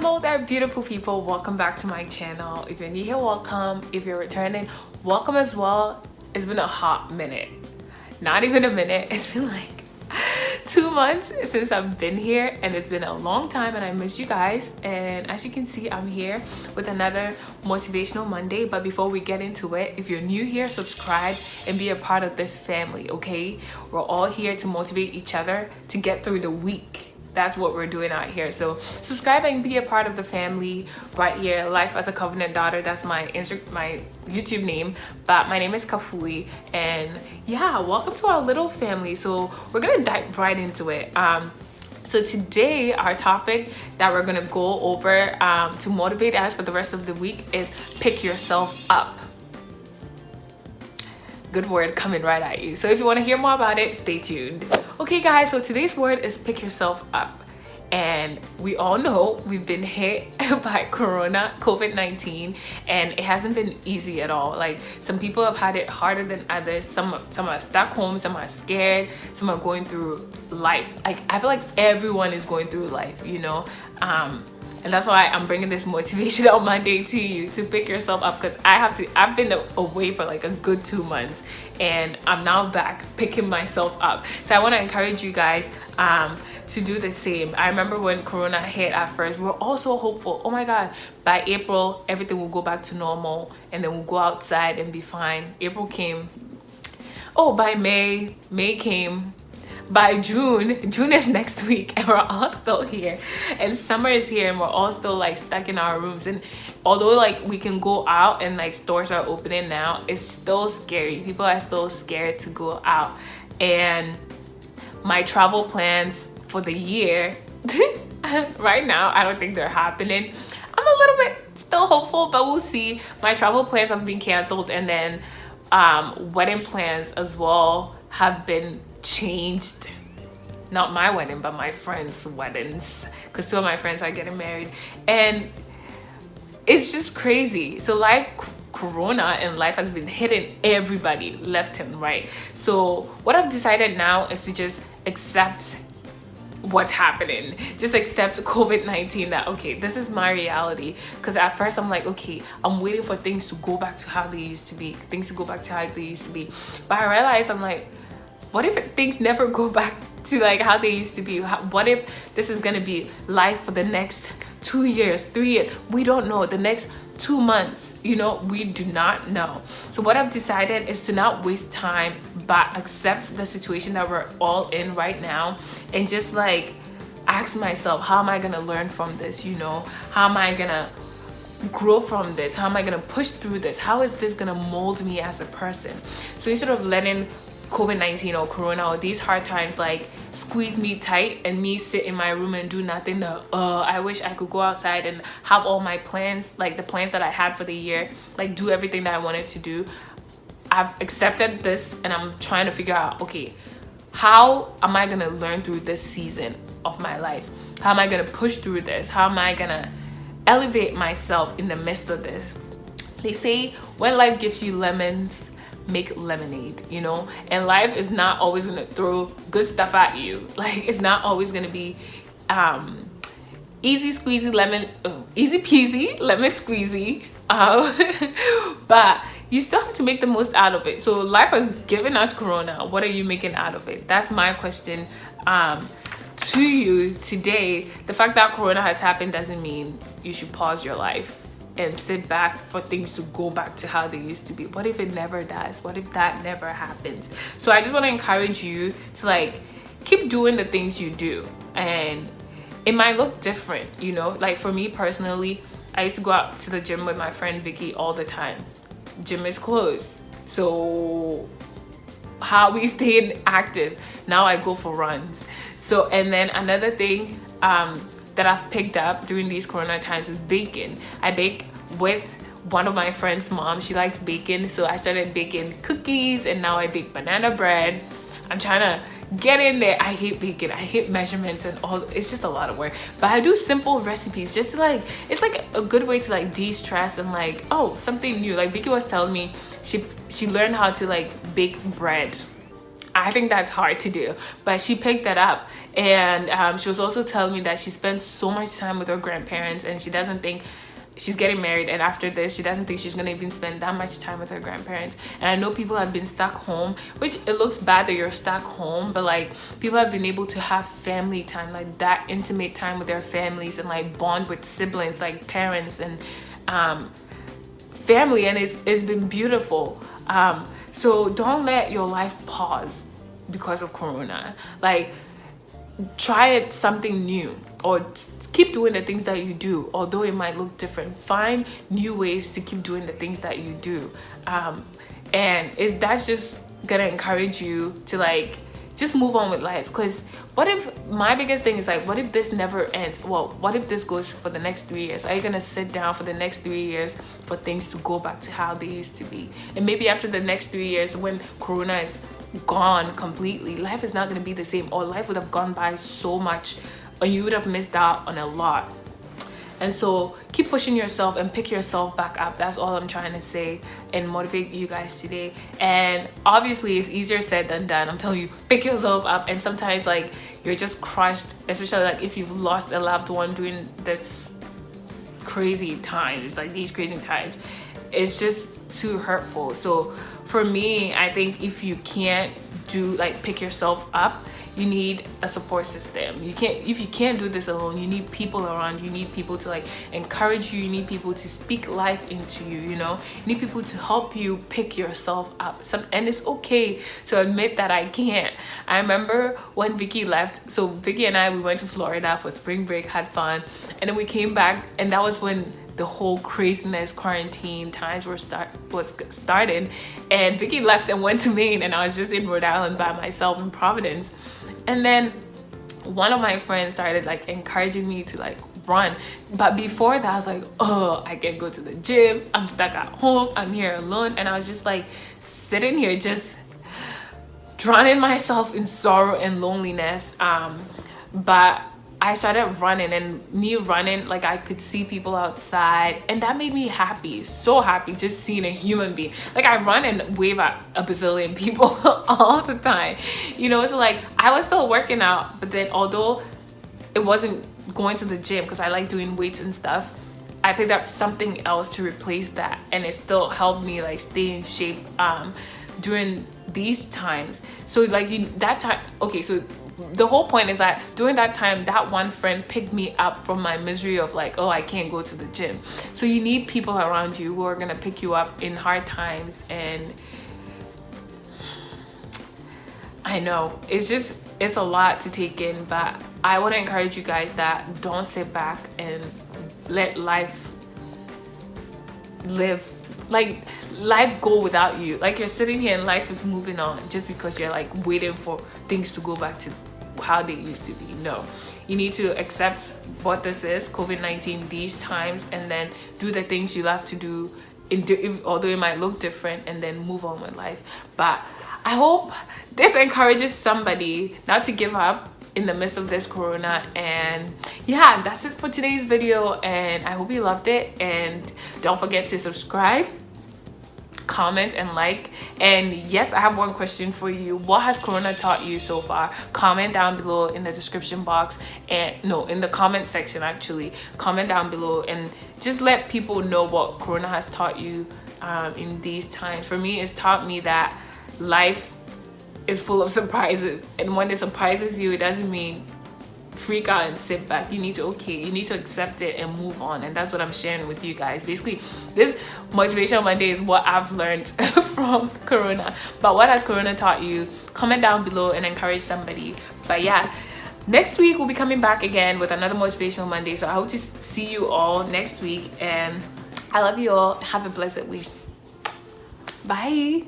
Hello there, beautiful people. Welcome back to my channel. If you're new here, welcome. If you're returning, welcome as well. It's been a hot minute. Not even a minute. It's been like 2 months since I've been here, and it's been a long time, and I miss you guys. And as you can see, I'm here with another Motivational Monday. But before we get into it, if you're new here, subscribe and be a part of this family, okay? We're all here to motivate each other to get through the week. That's what we're doing out here. So subscribe and be a part of the family right here. Life as a Covenant Daughter, that's my YouTube name, but my name is Kafui. And yeah, welcome to our little family. So we're gonna dive right into it. So today our topic that we're gonna go over to motivate us for the rest of the week is pick yourself up. Good word coming right at you. So if you want to hear more about it, stay tuned. Okay guys, so today's word is pick yourself up. And we all know we've been hit by COVID-19, and it hasn't been easy at all. Like, some people have had it harder than others. Some are stuck home, some are scared, some are going through life. Like, I feel like everyone is going through life, you know. And that's why I'm bringing this Motivational Monday to you, to pick yourself up, because I've been away for like a good 2 months, and I'm now back picking myself up. So I want to encourage you guys to do the same. I remember when Corona hit at first, we were all so hopeful. Oh my God, by April, everything will go back to normal, and then we'll go outside and be fine. April came. Oh, by May came. By June is next week, and we're all still here, and summer is here, and we're all still like stuck in our rooms. And although like we can go out and like stores are opening now, it's still scary. People are still scared to go out. And my travel plans for the year right now, I don't think they're happening. I'm a little bit still hopeful, but we'll see. My travel plans have been canceled, and then wedding plans as well have been changed. Not my wedding, but my friends' weddings, because 2 of my friends are getting married, and it's just crazy. So Corona and life has been hitting everybody left and right. So what I've decided now is to just accept what's happening. Just accept COVID-19, that okay, this is my reality. Because at first I'm like, okay, I'm waiting for things to go back to how they used to be, but I realized, I'm like, what if things never go back to like how they used to be? What if this is gonna be life for the next 2 years, 3 years? We don't know. The next 2 months, you know, we do not know. So what I've decided is to not waste time, but accept the situation that we're all in right now, and just like ask myself, how am I gonna learn from this? You know, how am I gonna grow from this? How am I gonna push through this? How is this gonna mold me as a person? So instead of letting COVID-19 or Corona or these hard times like squeeze me tight and me sit in my room and do nothing, I wish I could go outside and have all my plans, like the plans that I had for the year, like do everything that I wanted to do. I've accepted this, and I'm trying to figure out, okay, how am I gonna learn through this season of my life? How am I gonna push through this? How am I gonna elevate myself in the midst of this? They say when life gives you lemons, make lemonade, you know. And life is not always gonna throw good stuff at you. Like, it's not always gonna be easy peasy lemon squeezy, but you still have to make the most out of it. So life has given us Corona. What are you making out of it? That's my question to you today. The fact that Corona has happened doesn't mean you should pause your life and sit back for things to go back to how they used to be. What if it never does? What if that never happens? So I just want to encourage you to like keep doing the things you do, and it might look different, you know. Like for me personally, I used to go out to the gym with my friend Vicky all the time. Gym is closed, so how we stayed active? Now I go for runs. So, and then another thing that I've picked up during these Corona times is baking. I bake with one of my friend's mom. She likes bacon, so I started baking cookies, and now I bake banana bread. I'm trying to get in there. I hate bacon. I hate measurements and all. It's just a lot of work. But I do simple recipes just to like, it's like a good way to like de-stress and like, oh, something new. Like Vicky was telling me she learned how to like bake bread. I think that's hard to do, but she picked that up. And she was also telling me that she spends so much time with her grandparents, and she doesn't think she's getting married, and after this she doesn't think she's gonna even spend that much time with her grandparents. And I know people have been stuck home, which it looks bad that you're stuck home, but like people have been able to have family time, like that intimate time with their families, and like bond with siblings, like parents and family, and it's been beautiful. So don't let your life pause because of corona. Like, try it something new, or keep doing the things that you do, although it might look different. Find new ways to keep doing the things that you do, and that's just gonna encourage you to like just move on with life. Because what if, my biggest thing is like, what if this never ends? Well, what if this goes for the next 3 years? Are you gonna sit down for the next 3 years for things to go back to how they used to be? And maybe after the next 3 years, when corona is gone completely, life is not going to be the same, or life would have gone by so much, or you would have missed out on a lot. And so keep pushing yourself and pick yourself back up. That's all I'm trying to say and motivate you guys today. And obviously it's easier said than done. I'm telling you, pick yourself up. And sometimes like you're just crushed, especially like if you've lost a loved one during this crazy times, like these crazy times, it's just too hurtful. So for me, I think if you can't do like pick yourself up, you need a support system. If you can't do this alone, you need people around. You need people to like encourage you. You need people to speak life into you, you know? You need people to help you pick yourself up. And it's okay to admit that I can't. I remember when Vicky left. So Vicky and I, we went to Florida for spring break, had fun, and then we came back, and that was when the whole craziness, quarantine times was started. And Vicky left and went to Maine, and I was just in Rhode Island by myself in Providence. And then one of my friends started like encouraging me to like run. But before that, I was like, oh, I can't go to the gym. I'm stuck at home. I'm here alone. And I was just like sitting here, just drowning myself in sorrow and loneliness. But I started running, and me running, like I could see people outside, and that made me happy, so happy, just seeing a human being. Like I run and wave at a bazillion people all the time, you know? So like I was still working out, but then although it wasn't going to the gym, because I like doing weights and stuff, I picked up something else to replace that, and it still helped me like stay in shape during these times. So like that time, okay, so the whole point is that during that time, that one friend picked me up from my misery of like, oh, I can't go to the gym. So you need people around you who are gonna pick you up in hard times. And I know it's a lot to take in, but I want to encourage you guys that don't sit back and let life live, like life go without you. Like you're sitting here and life is moving on just because you're like waiting for things to go back to how they used to be. No, you need to accept what this is, COVID-19, these times, and then do the things you have to do, although it might look different, and then move on with life. But I hope this encourages somebody not to give up in the midst of this corona. And yeah, that's it for today's video, and I hope you loved it. And don't forget to subscribe, comment, and like. And yes, I have one question for you. What has corona taught you so far? Comment down below in the description box, and no, in the comment section actually. Comment down below and just let people know what corona has taught you in these times. For me, it's taught me that life is full of surprises, and when it surprises you, it doesn't mean freak out and sit back. You need to accept it and move on. And that's what I'm sharing with you guys. Basically, this Motivational Monday is what I've learned from corona. But what has corona taught you? Comment down below and encourage somebody. But yeah, next week we'll be coming back again with another Motivational Monday. So I hope to see you all next week, and I love you all. Have a blessed week. Bye.